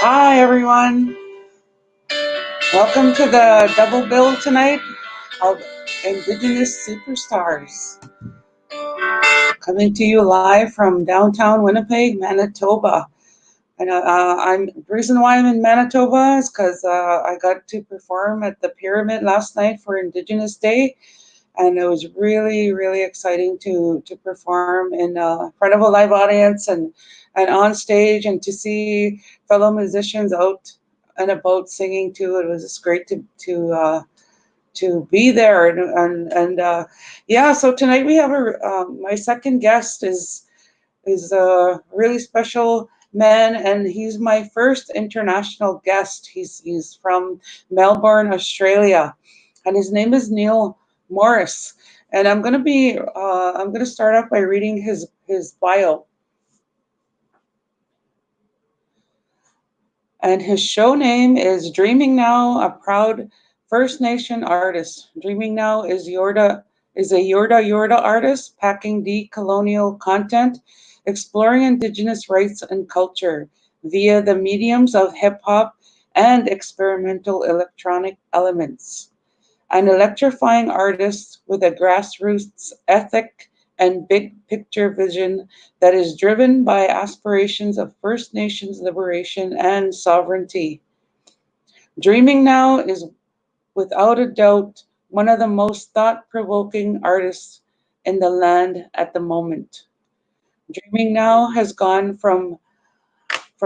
Hi, everyone. Welcome to the double bill tonight of Indigenous Superstars. Coming to you live from downtown Winnipeg, Manitoba. And the reason why I'm in Manitoba is because I got to perform at the Pyramid last night for Indigenous Day, and it was really, really exciting to perform in front of a live audience and on stage and to see fellow musicians out and about singing too. It was just great to be there and yeah. So tonight we have my second guest is a really special man, and he's my first international guest. He's from Melbourne, Australia, and his name is Neil Morris. And I'm gonna start off by reading his bio. And his show name is Dreaming Now, a proud First Nation artist. Dreaming Now is a Yorta artist packing decolonial content, exploring Indigenous rights and culture via the mediums of hip hop and experimental electronic elements. An electrifying artist with a grassroots ethic and big picture vision that is driven by aspirations of First Nations liberation and sovereignty. Dreaming Now is without a doubt one of the most thought provoking artists in the land at the moment. Dreaming Now has gone from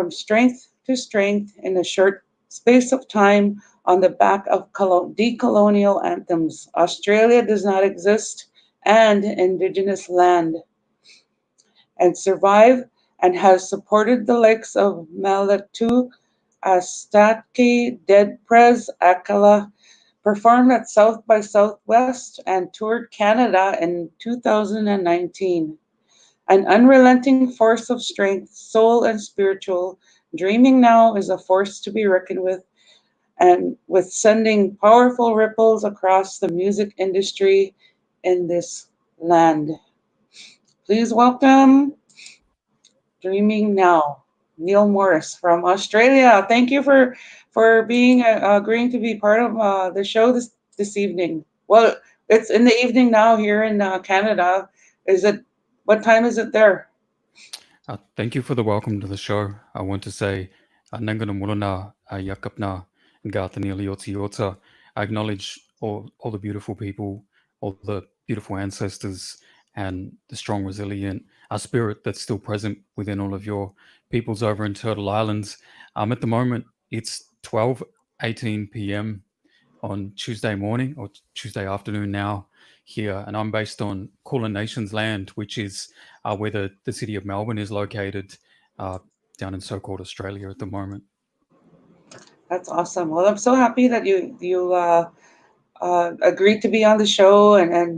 strength to strength in a short space of time on the back of decolonial anthems. Australia does not exist and Indigenous land and survive and has supported the likes of Malatu, Astatke, Dead Prez, Akala, performed at South by Southwest and toured Canada in 2019. An unrelenting force of strength, soul and spiritual, Dreaming Now is a force to be reckoned with and with sending powerful ripples across the music industry in this land. Please welcome Dreaming Now, Neil Morris from Australia. Thank you for being agreeing to be part of the show this evening. Well, it's in the evening now here in Canada. Is it? What time is it there? Thank you for the welcome to the show. I want to say, Nangana Murana, Yakapna, Ngatani Liota. I acknowledge all the beautiful people, all the beautiful ancestors, and the strong, resilient spirit that's still present within all of your peoples over in Turtle Islands. At the moment, it's 12:18 p.m. on Tuesday morning or Tuesday afternoon now here, and I'm based on Kulin Nations land, which is where the city of Melbourne is located, uh, down in so-called Australia at the moment. That's awesome. Well, I'm so happy that you agreed to be on the show and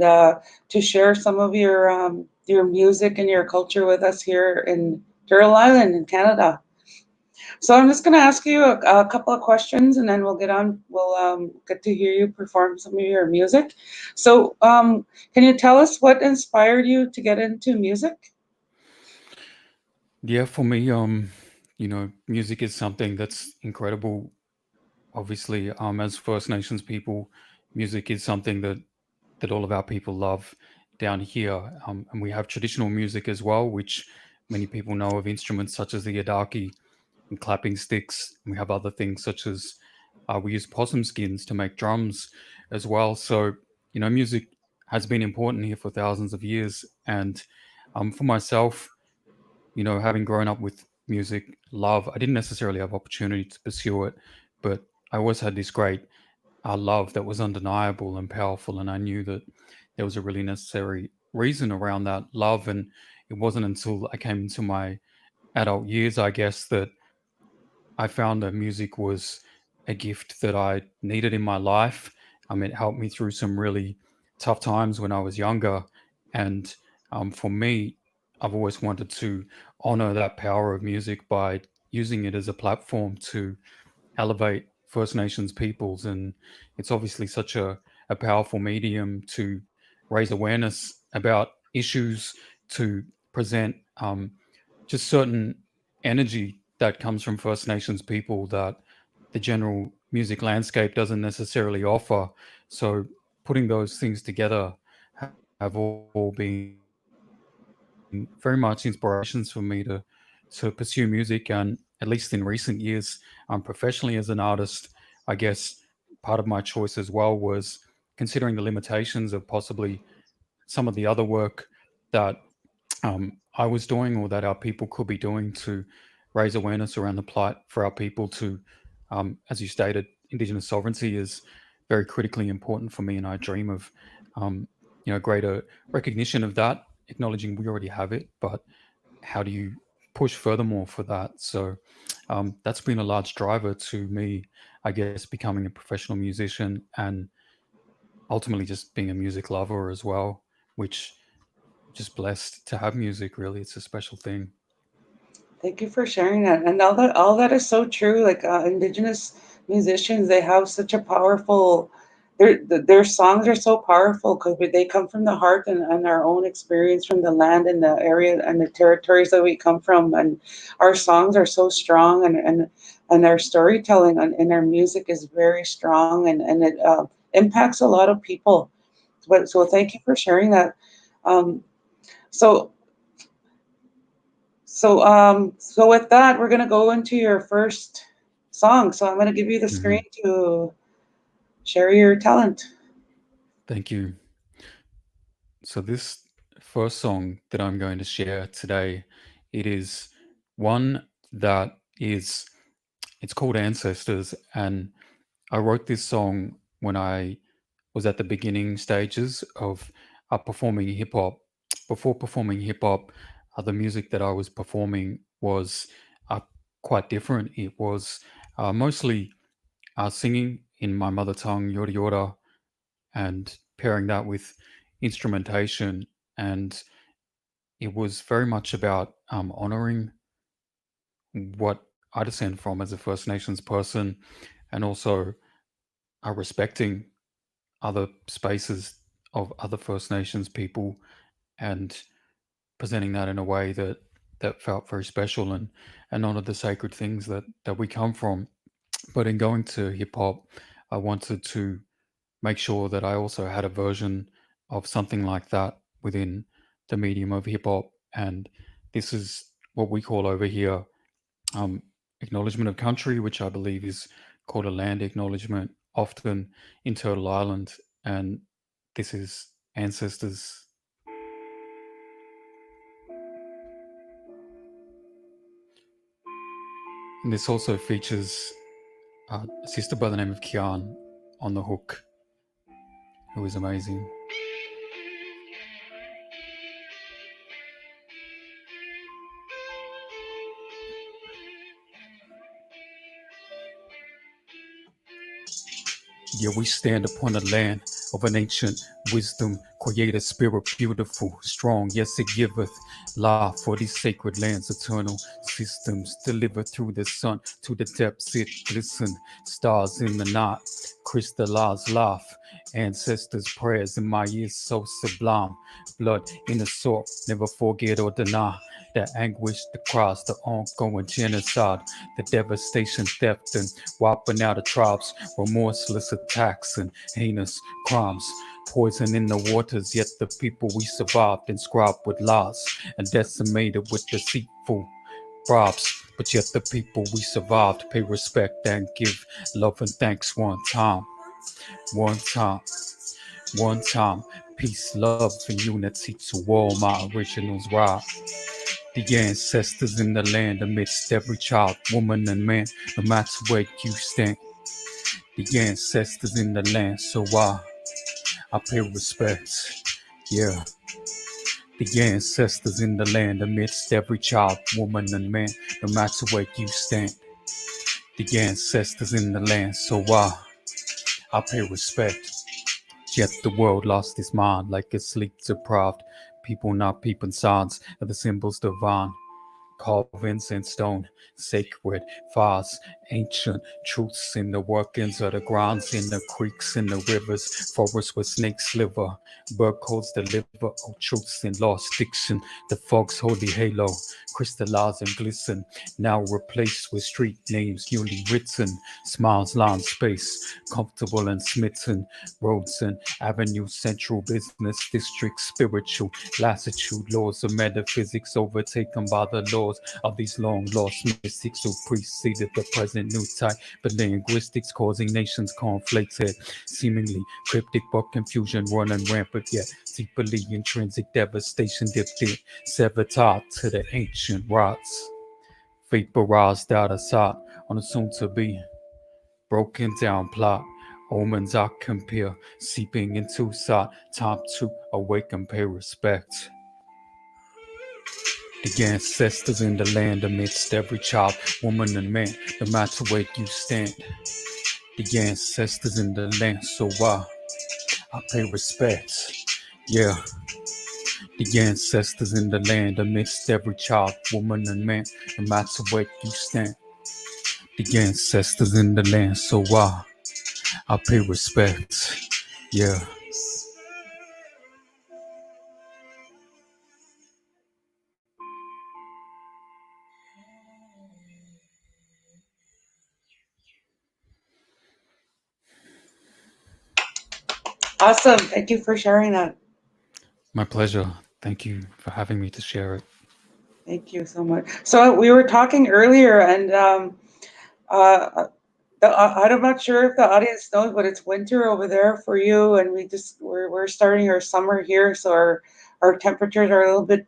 to share some of your music and your culture with us here in Turtle Island in Canada. So I'm just going to ask you a couple of questions, and then we'll get on. We'll get to hear you perform some of your music. So, can you tell us what inspired you to get into music? Yeah, for me, music is something that's incredible. Obviously, as First Nations people, music is something that all of our people love down here. And we have traditional music as well, which many people know of instruments such as the yadaki and clapping sticks. And we have other things such as we use possum skins to make drums as well. So, music has been important here for thousands of years. And for myself, having grown up with music, love, I didn't necessarily have opportunity to pursue it, but I always had this great love that was undeniable and powerful. And I knew that there was a really necessary reason around that love. And it wasn't until I came into my adult years, I guess, that I found that music was a gift that I needed in my life. It helped me through some really tough times when I was younger. And for me, I've always wanted to honor that power of music by using it as a platform to elevate First Nations peoples. And it's obviously such a powerful medium to raise awareness about issues, to present just certain energy that comes from First Nations people that the general music landscape doesn't necessarily offer. So putting those things together have all been very much inspirations for me to pursue music. And at least in recent years, professionally as an artist, I guess part of my choice as well was considering the limitations of possibly some of the other work that I was doing or that our people could be doing to raise awareness around the plight for our people to, as you stated, Indigenous sovereignty is very critically important for me, and I dream of, um, greater recognition of that, acknowledging we already have it, but how do you push furthermore for that? So that's been a large driver to me, I guess, becoming a professional musician and ultimately just being a music lover as well, which just blessed to have music. Really, it's a special thing. Thank you for sharing that. And all that is so true. Like Indigenous musicians, they have such a powerful. Their songs are so powerful because they come from the heart and our own experience from the land and the area and the territories that we come from. And our songs are so strong, and our storytelling and our music is very strong, and it impacts a lot of people. But so thank you for sharing that. Um, so so with that, we're gonna go into your first song. So I'm gonna give you the screen Hmm. to share your talent. Thank you. So this first song that I'm going to share today, it is one that is it's called Ancestors, and I wrote this song when I was at the beginning stages of performing hip hop. Before performing hip hop, the music that I was performing was uh, quite different. It was mostly singing in my mother tongue, Yorta Yorta, and pairing that with instrumentation. And it was very much about honoring what I descend from as a First Nations person, and also respecting other spaces of other First Nations people, and presenting that in a way that felt very special and honored the sacred things that we come from. But in going to hip hop, I wanted to make sure that I also had a version of something like that within the medium of hip hop. And this is what we call over here um, acknowledgement of country, which I believe is called a land acknowledgement, often in Turtle Island. And this is Ancestors. And this also features a sister by the name of Kian on the hook, who is amazing. Yeah, we stand upon the land of an ancient wisdom, creator spirit, beautiful, strong. Yes, it giveth life for these sacred lands, eternal systems delivered through the sun to the depths it glisten. Stars in the night, crystallized life, ancestors' prayers in my ears so sublime. Blood in the soul, never forget or deny. The anguish, the cries, the ongoing genocide, the devastation, theft, and wiping out of tribes, remorseless attacks and heinous crimes. Poison in the waters, yet the people we survived inscribed with lies and decimated with deceitful bribes. But yet the people we survived pay respect and give love and thanks one time. One time, one time. Peace, love, and unity to all my originals ride. The ancestors in the land amidst every child, woman, and man, no matter where you stand. The ancestors in the land, so I pay respect. Yeah, the ancestors in the land amidst every child, woman, and man, no matter where you stand. The ancestors in the land, so I pay respect. Yet the world lost its mind like a sleep deprived. People not peeping signs of the symbols divine. carvings in stone, sacred fires, ancient truths in the workings of the grounds, in the creeks, in the rivers, forests where snakes liver, bird codes deliver, all truths in lost diction, the fog's holy halo, crystallize and glisten, now replaced with street names newly written, smiles line space, comfortable and smitten, roads and avenues, central business district, spiritual lassitude, laws of metaphysics overtaken by the laws of these long lost mystics who preceded the present new type, but linguistics causing nations conflated, seemingly cryptic but confusion running rampant, yet deeply intrinsic devastation dipped in, severed to the ancient rots, vaporized out of sight on a soon to be broken down plot. Omens I compare, seeping into sight, time to awaken, pay respect. The ancestors in the land amidst every child, woman, and man, no matter where you stand. The ancestors in the land, so I pay respect. Yeah, the ancestors in the land amidst every child, woman, and man, no matter where you stand. The ancestors in the land, so I pay respect. Yeah. Awesome. Thank you for sharing that. My pleasure. Thank you for having me to share it. Thank you so much. So we were talking earlier, and uh, I'm not sure if the audience knows, but it's winter over there for you, and we're starting our summer here, so our temperatures are a little bit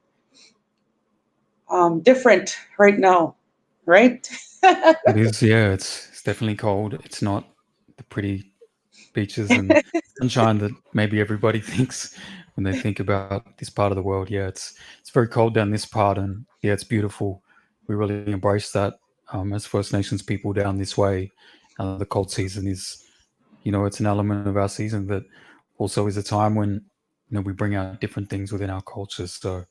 different right now, right? It is, yeah, it's definitely cold. It's not the pretty beaches and sunshine that maybe everybody thinks when they think about this part of the world. Yeah, it's very cold down this part, and yeah, it's beautiful. We really embrace that as First Nations people down this way. The cold season is, it's an element of our season that also is a time when we bring out different things within our cultures. So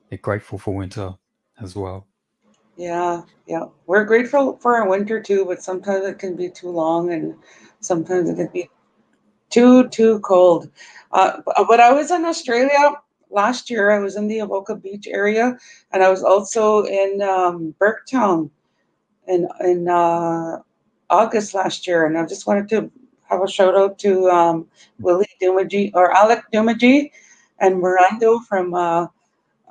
they're grateful for winter as well. Yeah, yeah. We're grateful for our winter too, but sometimes it can be too long, and sometimes it can be too cold. But I was in Australia last year. I was in the Avoca Beach area, and I was also in Burketown in August last year. And I just wanted to have a shout out to Willie Dumagy or Alec Dumagy and Mirando from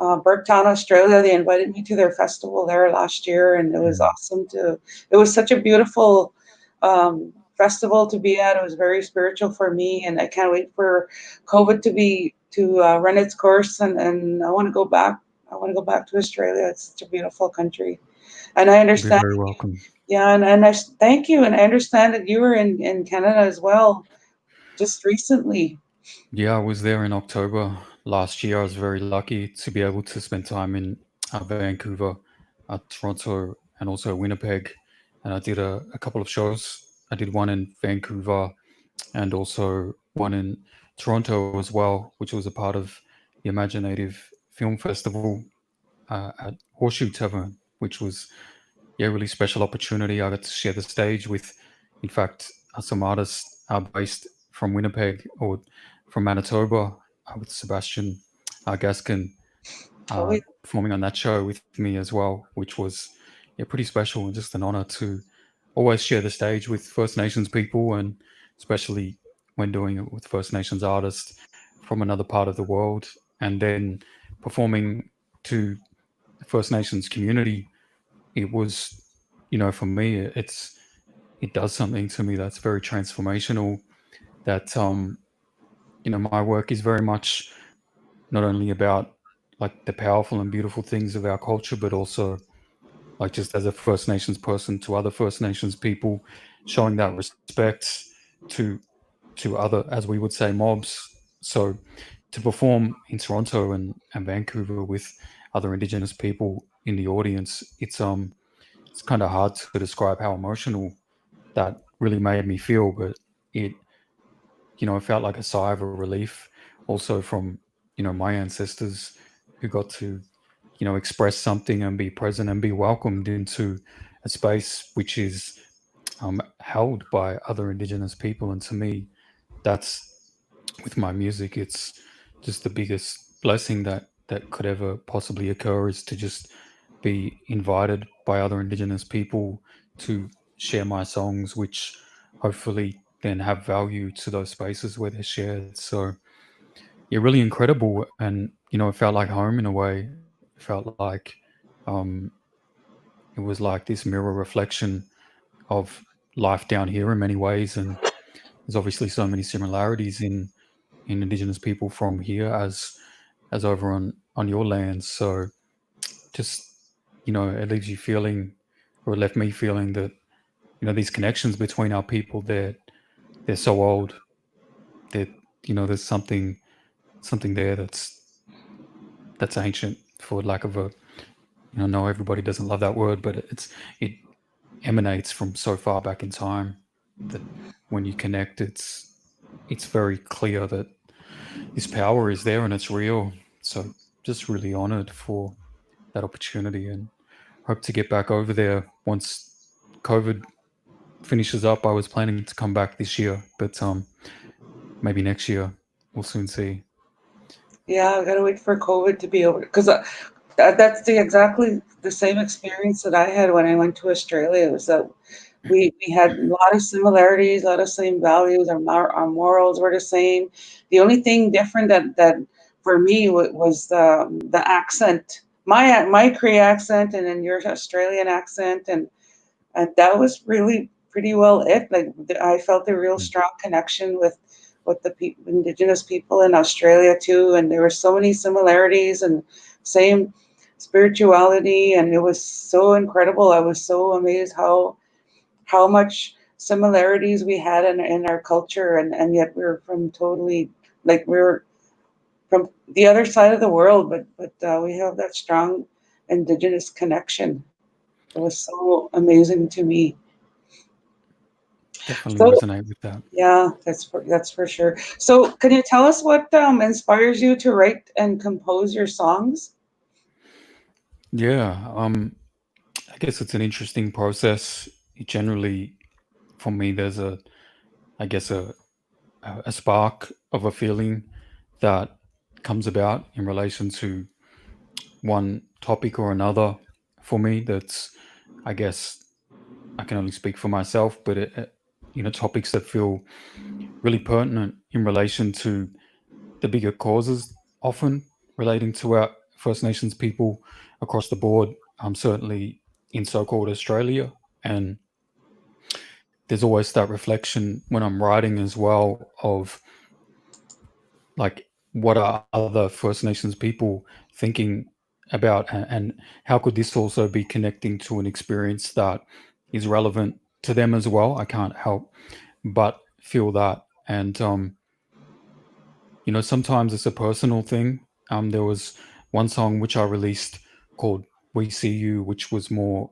Burketown, Australia. They invited me to their festival there last year, and it was Mm. awesome to. It was such a beautiful festival to be at. It was very spiritual for me, and I can't wait for COVID to run its course. And I want to go back. I want to go back to Australia. It's such a beautiful country, and I You'll be understand. very welcome. Yeah, and thank you, and I understand that you were in Canada as well just recently. Yeah, I was there in October last year. I was very lucky to be able to spend time in Vancouver, Toronto, and also Winnipeg. And I did a couple of shows. I did one in Vancouver and also one in Toronto as well, which was a part of the Imaginative Film Festival at Horseshoe Tavern, which was really special opportunity. I got to share the stage with, in fact, some artists based from Winnipeg or from Manitoba, with Sebastian Gaskin Oh, yeah. performing on that show with me as well, which was pretty special and just an honor to always share the stage with First Nations people, and especially when doing it with First Nations artists from another part of the world, and then performing to the First Nations community. It was, for me, it does something to me that's very transformational. That my work is very much not only about like the powerful and beautiful things of our culture, but also like just as a First Nations person to other First Nations people, showing that respect to other, as we would say, mobs. So to perform in Toronto and Vancouver with other Indigenous people in the audience, it's kind of hard to describe how emotional that really made me feel, but it it felt like a sigh of relief also from my ancestors who got to express something and be present and be welcomed into a space which is held by other Indigenous people. And to me, that's with my music, it's just the biggest blessing that could ever possibly occur, is to just be invited by other Indigenous people to share my songs, which hopefully then have value to those spaces where they're shared. So yeah, really incredible, and it felt like home in a way. It felt like um, it was like this mirror reflection of life down here in many ways, and there's obviously so many similarities in Indigenous people from here as over on your lands. So just it leaves you feeling, or it left me feeling that these connections between our people, they're so old that there's something there that's ancient, for lack of a no, everybody doesn't love that word, but it emanates from so far back in time that when you connect, it's very clear that this power is there and it's real. So just really honored for that opportunity, and hope to get back over there once COVID finishes up. I was planning to come back this year, but maybe next year. We'll soon see. Yeah, I gotta wait for COVID to be over because that's the exactly the same experience that I had when I went to Australia. It was that we had a lot of similarities, a lot of same values. Our morals were the same. The only thing different that for me was the accent, my Cree accent, and then your Australian accent, and that was really pretty well it. Like I felt a real Mm. strong connection with the Indigenous people in Australia too, and there were so many similarities and same spirituality, and it was so incredible. I was so amazed how much similarities we had in our culture, and yet we were from totally like we were from the other side of the world, but we have that strong Indigenous connection. It was so amazing to me. Definitely So resonate with that. yeah, that's for sure. So can you tell us what inspires you to write and compose your songs? Yeah, I guess it's an interesting process. Generally, for me, there's I guess, a spark of a feeling that comes about in relation to one topic or another. For me, that's, I guess, I can only speak for myself, but topics that feel really pertinent in relation to the bigger causes, often relating to our First Nations people across the board. Certainly in so-called Australia, and there's always that reflection when I'm writing as well of, like, what are other First Nations people thinking about, and how could this also be connecting to an experience that is relevant to them as well. I can't help but feel that. And sometimes it's a personal thing. There was one song which I released called "We See You," which was more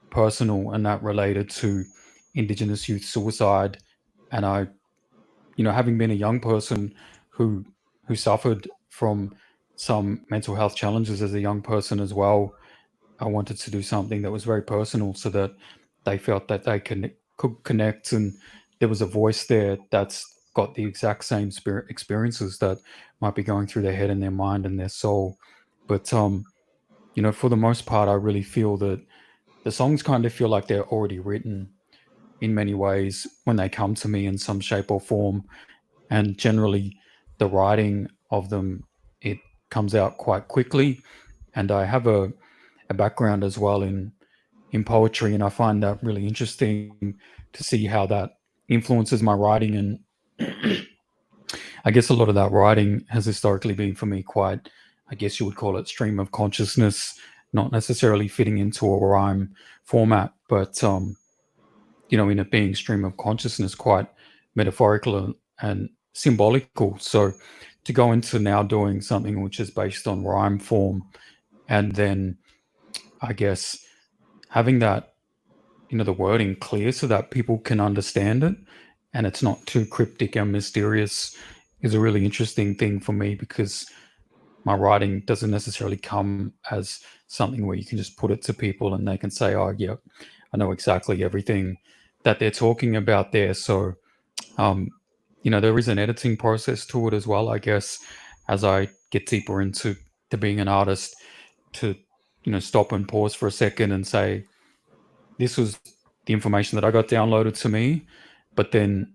personal, and that related to Indigenous youth suicide. And I, having been a young person who who suffered from some mental health challenges as a young person as well, I wanted to do something that was very personal, so that they felt that they could connect, and there was a voice there that's got the exact same spirit experiences that might be going through their head and their mind and their soul. But for the most part, I really feel that the songs kind of feel like they're already written in many ways when they come to me in some shape or form. And generally, the writing of them, it comes out quite quickly. And I have a background as well in poetry, and I find that really interesting to see how that influences my writing. And I guess a lot of that writing has historically been for me quite, I guess you would call it, stream of consciousness, not necessarily fitting into a rhyme format, but in it being stream of consciousness, quite metaphorical and symbolical. So to go into now doing something which is based on rhyme form, and then I guess having that, the wording clear so that people can understand it and it's not too cryptic and mysterious, is a really interesting thing for me, because my writing doesn't necessarily come as something where you can just put it to people and they can say, "Oh, yeah, I know exactly everything that they're talking about there." So, um, there is an editing process to it as well, I guess, as I get deeper into to being an artist, to stop and pause for a second and say, "This was the information that I got downloaded to me," but then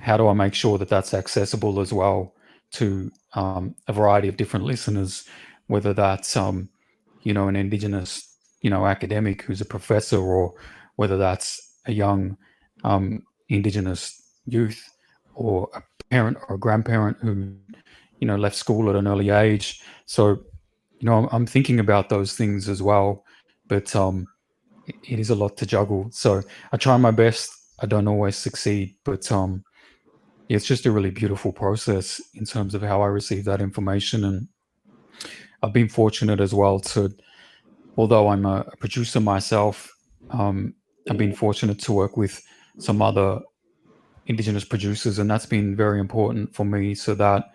how do I make sure that that's accessible as well to a variety of different listeners, whether that's an Indigenous academic who's a professor, or whether that's a young Indigenous youth, or a parent or a grandparent who left school at an early age. So I'm thinking about those things as well, but it is a lot to juggle. So I try my best. I don't always succeed, but it's just a really beautiful process in terms of how I receive that information. And I've been fortunate as well to, although I'm a producer myself, I've been fortunate to work with some other Indigenous producers, and that's been very important for me, so that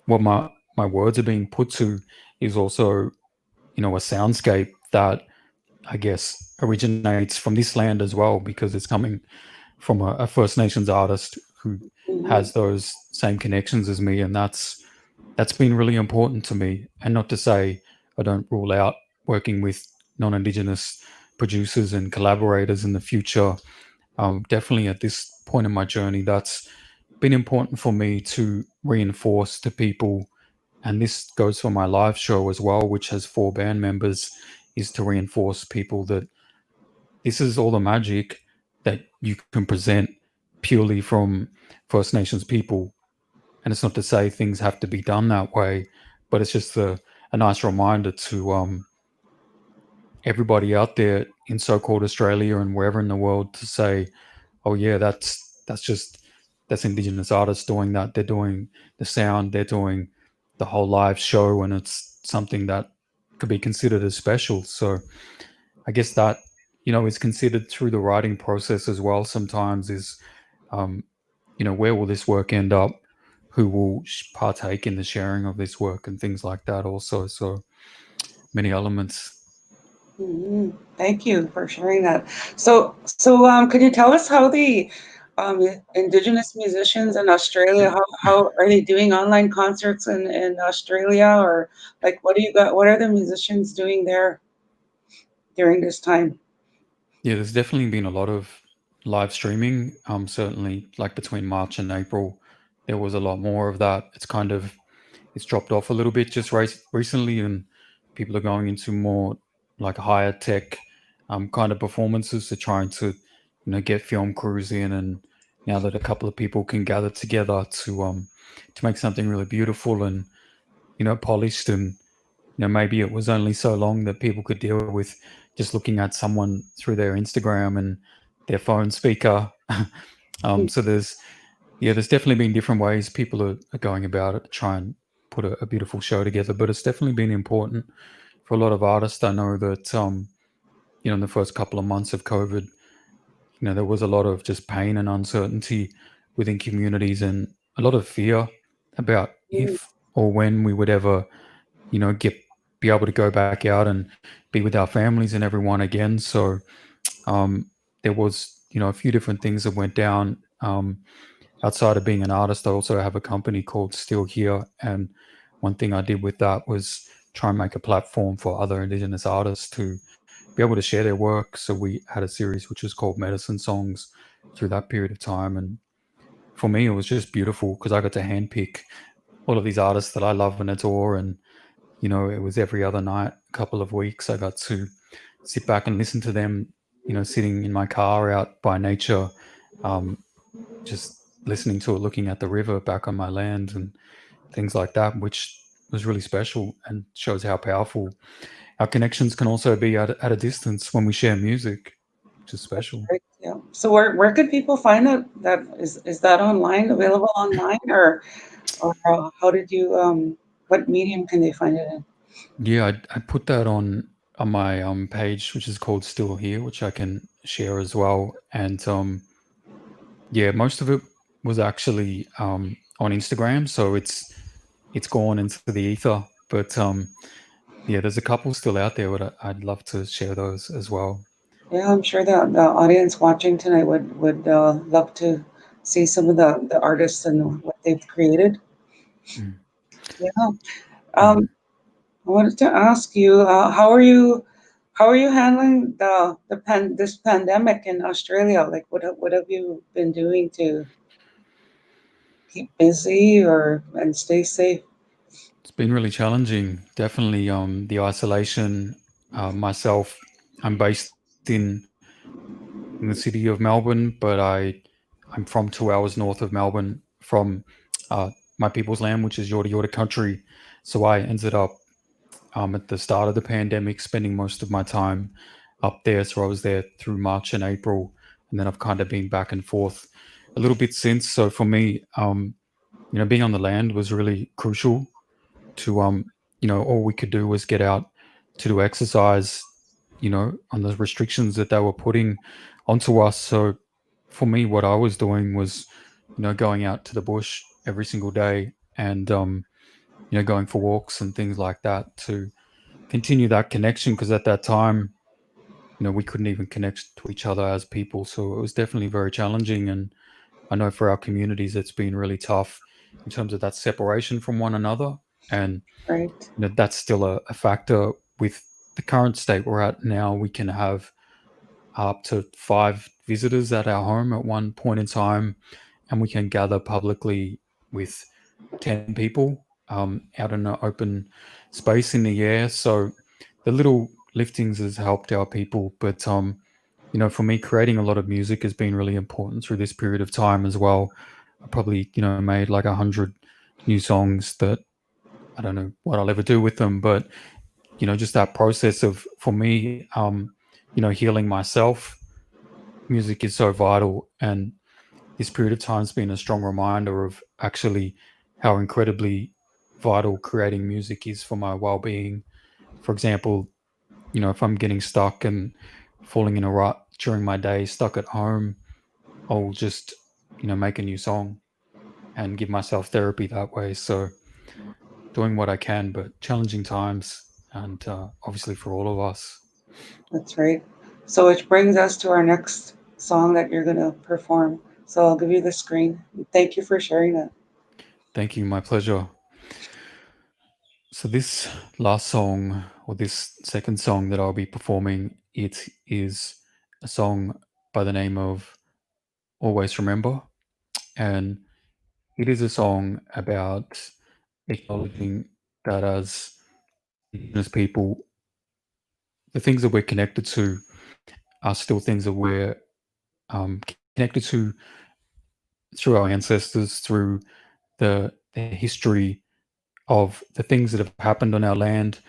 what my words are being put to is also, a soundscape that I guess originates from this land as well, because it's coming from a First Nations artist who Mhm. has those same connections as me, and that's been really important to me. And not to say I don't rule out working with non-Indigenous producers and collaborators in the future. Definitely at this point in my journey, that's been important for me to reinforce to people. And this goes for my live show as well, which has 4 band members, is to reinforce people that this is all the magic that you can present purely from First Nations people. And it's not to say things have to be done that way, but it's just a nice reminder to everybody out there in so-called Australia and wherever in the world, to say, "Oh yeah, that's Indigenous artists doing that. They're doing the sound, they're doing the whole live show, and it's something that could be considered as special." So I guess that is considered through the writing process as well. Sometimes is um, where will this work end up? Who will partake in the sharing of this work and things like that also. So many elements. Mhm. Thank you for sharing that. So, could you tell us how the Indigenous musicians in Australia, how are they doing online concerts in Australia, or like what do you got? What are the musicians doing there during this time? Yeah, there's definitely been a lot of live streaming. Certainly, like between March and April, there was a lot more of that. It's dropped off a little bit just recently, and people are going into more like higher tech kind of performances. They're trying to get film crews in, and now that a couple of people can gather together to make something really beautiful and polished. And maybe it was only so long that people could deal with just looking at someone through their Instagram and their phone speaker. So there's definitely been different ways people are going about it to try and put a beautiful show together. But it's definitely been important for a lot of artists. I know that in the first couple of months of COVID, there was a lot of just pain and uncertainty within communities, and a lot of fear about Mhm. if or when we would ever get be able to go back out and be with our families and everyone again. So um, there was a few different things that went down. Outside of being an artist, I also have a company called Still Here, and one thing I did with that was try and make a platform for other Indigenous artists to be able to share their work. So we had a series which was called Medicine Songs through that period of time, and for me it was just beautiful because I got to handpick all of these artists that I love and adore. And it was every other night, a couple of weeks, I got to sit back and listen to them, sitting in my car out by nature, um, just listening to it, looking at the river back on my land and things like that, which was really special and shows how powerful our connections can also be at a distance when we share music, which is That's special. great. Yeah. So where could people find that? Is that online, available online, or how did you what medium can they find it in? Yeah, I put that on my page, which is called Still Here, which I can share as well. And yeah, most of it was actually on Instagram. So it's it's gone into the ether. But yeah, there's a couple still out there. But I'd love to share those as well. Yeah, I'm sure the audience watching tonight would love to see some of the artists and what they've created. Mm, Yeah. mm. I wanted to ask you, how are you handling this pandemic in Australia? Like, what have you been doing to keep busy or and stay safe? It's been really challenging. Definitely, the isolation. Myself, I'm based in the city of Melbourne, but I'm from 2 hours north of Melbourne from my people's land, which is Yorta Yorta country. So I ended up at the start of the pandemic spending most of my time up there. So I was there through March and April, and then I've kind of been back and forth a little bit since. So for me, being on the land was really crucial to all we could do was get out to do exercise, on the restrictions that they were putting onto us. So for me, what I was doing was, going out to the bush every single day and going for walks and things like that to continue that connection, because at that time, we couldn't even connect to each other as people. So it was definitely very challenging. And I know for our communities, it's been really tough in terms of that separation from one another. And Right. that's still a factor with the current state we're at now. We can have up to 5 visitors at our home at one point in time, and we can gather publicly with 10 people out in an open space in the air. So the little liftings has helped our people. But, for me, creating a lot of music has been really important through this period of time as well. I probably, made like 100 new songs that I don't know what I'll ever do with them, but just that process of for me, healing myself. Music is so vital, and this period of time has been a strong reminder of actually how incredibly vital creating music is for my well-being. For example, if I'm getting stuck and falling in a rut during my day, stuck at home, I'll just make a new song and give myself therapy that way. So doing what I can, but challenging times, and obviously for all of us. That's right. So which brings us to our next song that you're gonna perform. So I'll give you the screen. Thank you for sharing that. Thank you, my pleasure. So this last song, or this second song that I'll be performing, it is a song by the name of Always Remember. And it is a song about acknowledging that as Indigenous people, the things that we're connected to are still things that we're connected to through our ancestors, through the history of the things that have happened on our land,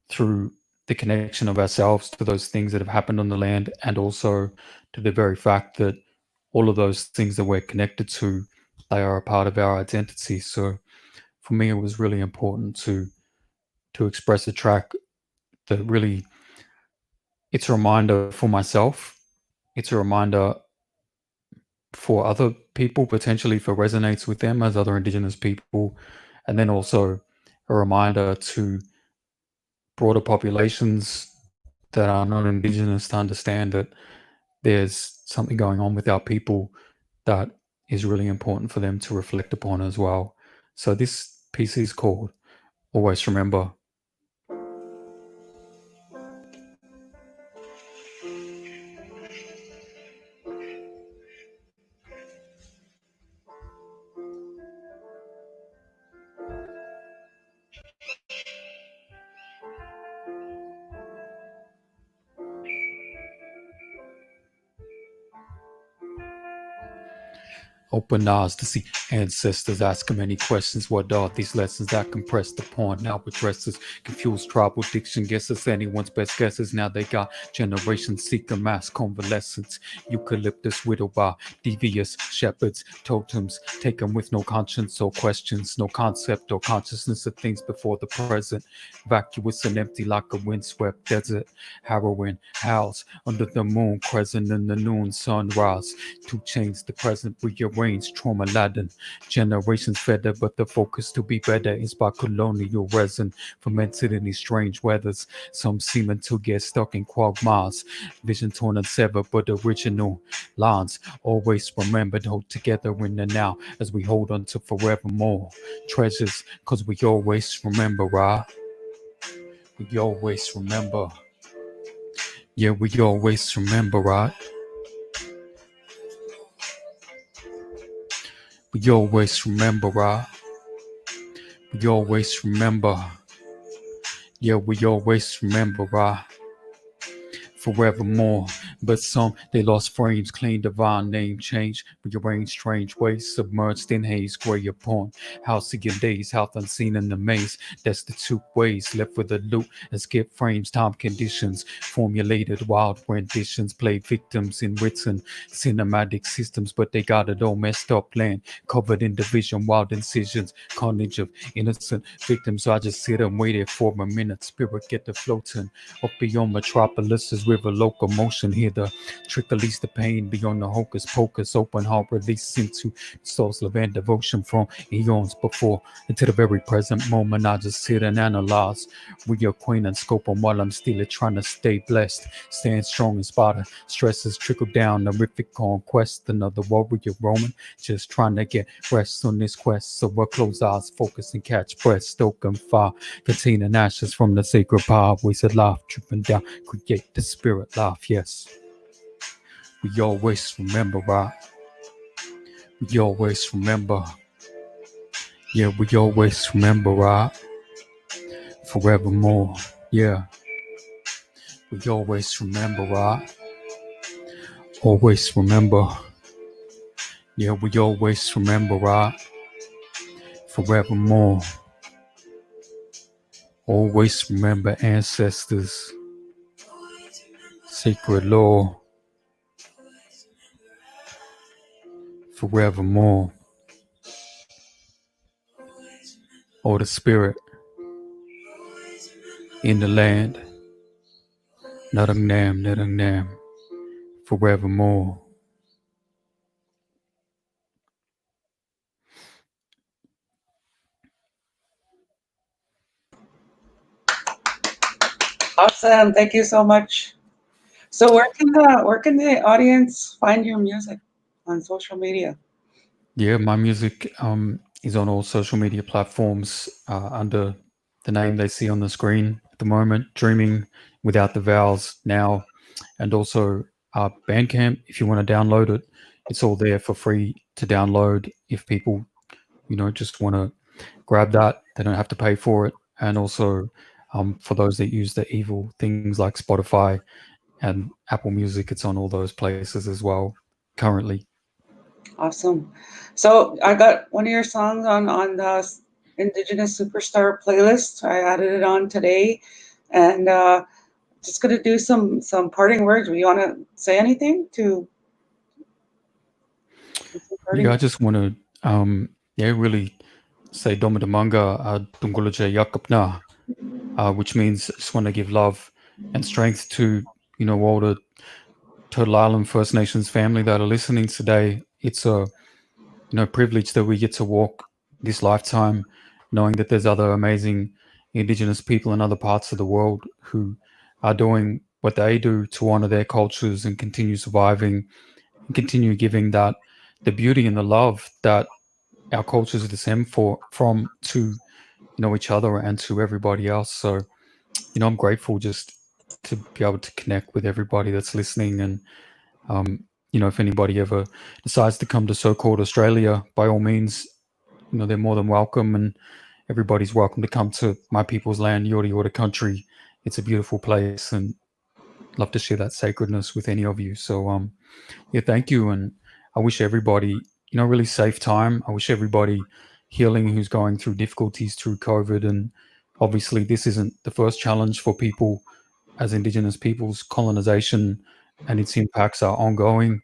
through the connection of ourselves to those things that have happened on the land, and also to the very fact that all of those things that we're connected to, they are a part of our identity. So for me, it was really important to express a track that really, it's a reminder for myself. It's a reminder for other people, potentially if it resonates with them as other Indigenous people, and then also a reminder to broader populations that are not Indigenous to understand that there's something going on with our people that is really important for them to reflect upon as well. So this piece is called Always Remember. Open eyes to see ancestors ask many questions. What are these lessons that compressed upon now addresses? Confused tribal diction guesses anyone's best guesses. Now they got generations seeking mass convalescence. Eucalyptus widow by devious shepherds. Totems taken with no conscience or questions. No concept or consciousness of things before the present. Vacuous and empty like a windswept desert. Harrowing howls under the moon crescent in the noon sunrise. Two chains the present rearrange rearranged, trauma laden. Generations fed it, but the focus to be better is by colonial resin, fermented in these strange weathers. Some seeming to get stuck in quagmires, vision torn and severed, but original lines always remembered, hold together in the now as we hold on to forevermore treasures, cause we always remember, right? We always remember. Yeah, we always remember, right? We always remember, right? We always remember. Yeah, we always remember, right? Forevermore. But some they lost frames, clean divine name change, rearranged strange ways, submerged in haze, gray upon halcyon days, health unseen in the maze, destitute ways, left with a loop, escape frames, time conditions, formulated wild renditions, played victims in written cinematic systems, but they got it all messed up, land covered in division, wild incisions, carnage of innocent victims. So I just sit and waited for a minute, spirit get the floating up beyond metropolis's river locomotion. Hear the trickle, release the pain beyond the hocus pocus. Open heart release into soul's love and devotion from eons before into the very present moment. I just sit and analyze with your queen and scope on while I'm still trying to stay blessed. Stand strong in spite of stresses trickle down. Horrific conquest. Another warrior roaming, just trying to get rest on this quest. So we'll close eyes, focus and catch breath. Stoke and fire, containing ashes from the sacred power. Wasted life dripping down, create the spirit life. Yes, we always remember, right? We always remember. Yeah, we always remember, right? Forevermore. Yeah, we always remember, right? Always remember. Yeah, we always remember, right? Forevermore. Always remember ancestors, sacred law, forevermore. Or the spirit in the land, Narang Nam, forevermore. Awesome. Thank you so much. So where can the audience find your music on social media? Yeah, my music is on all social media platforms under the name they see on the screen at the moment, Dreaming Without the Vowels now, and also Bandcamp. If you want to download it, it's all there for free to download. If people, just want to grab that, they don't have to pay for it. And also, for those that use the evil things like Spotify and Apple Music, it's on all those places as well currently. Awesome. So I got one of your songs on the Indigenous Superstar playlist. I added it on today, and just gonna do some parting words. Do you want to say anything to some Yeah, parting? I just want to, really say Domadamanga Dungulaja Yakapna, which means I just want to give love and strength to, all the Turtle Island First Nations family that are listening today. It's a, privilege that we get to walk this lifetime knowing that there's other amazing Indigenous people in other parts of the world who are doing what they do to honor their cultures and continue surviving and continue giving that the beauty and the love that our cultures descend from to each other and to everybody else. So I'm grateful just to be able to connect with everybody that's listening. And if anybody ever decides to come to so-called Australia, by all means, they're more than welcome, and everybody's welcome to come to my people's land, Yorta Yorta country. It's a beautiful place, and love to share that sacredness with any of you. So yeah, thank you. And I wish everybody, really safe time. I wish everybody healing who's going through difficulties through COVID. And obviously, this isn't the first challenge for people as Indigenous peoples. Colonization and its impacts are ongoing,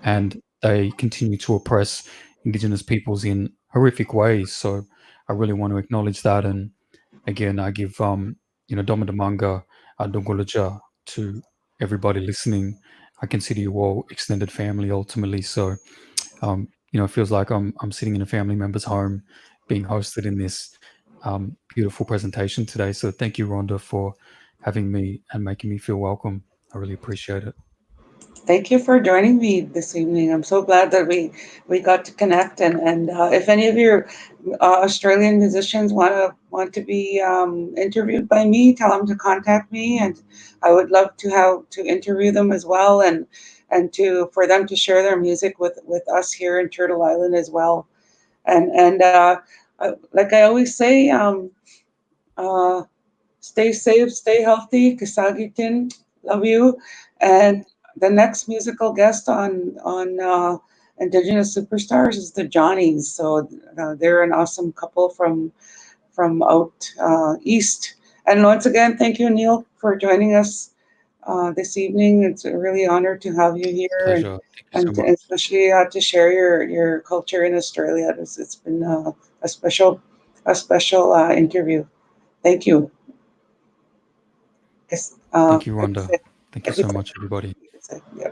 and they continue to oppress Indigenous peoples in horrific ways. So I really want to acknowledge that. And again, I give, Domadamanga Dongolaja to everybody listening. I consider you all extended family ultimately. So, it feels like I'm sitting in a family member's home, being hosted in this beautiful presentation today. So thank you, Rhonda, for having me and making me feel welcome. I really appreciate it. Thank you for joining me this evening. I'm so glad that we got to connect. And if any of your Australian musicians want to be interviewed by me, tell them to contact me, and I would love to interview them as well, and to for them to share their music with us here in Turtle Island as well. And like I always say, uh, stay safe, stay healthy. Kasagitin, love you. And the next musical guest on Indigenous Superstars is the Johnnies. So they're an awesome couple from out east. And once again, thank you, Neil, for joining us this evening. It's a really honor to have you here, Pleasure. Thank you so much. especially to share your culture in Australia. It's been a special interview. Thank you. Thank you, Rhonda. Thank you so much, everybody. Yeah.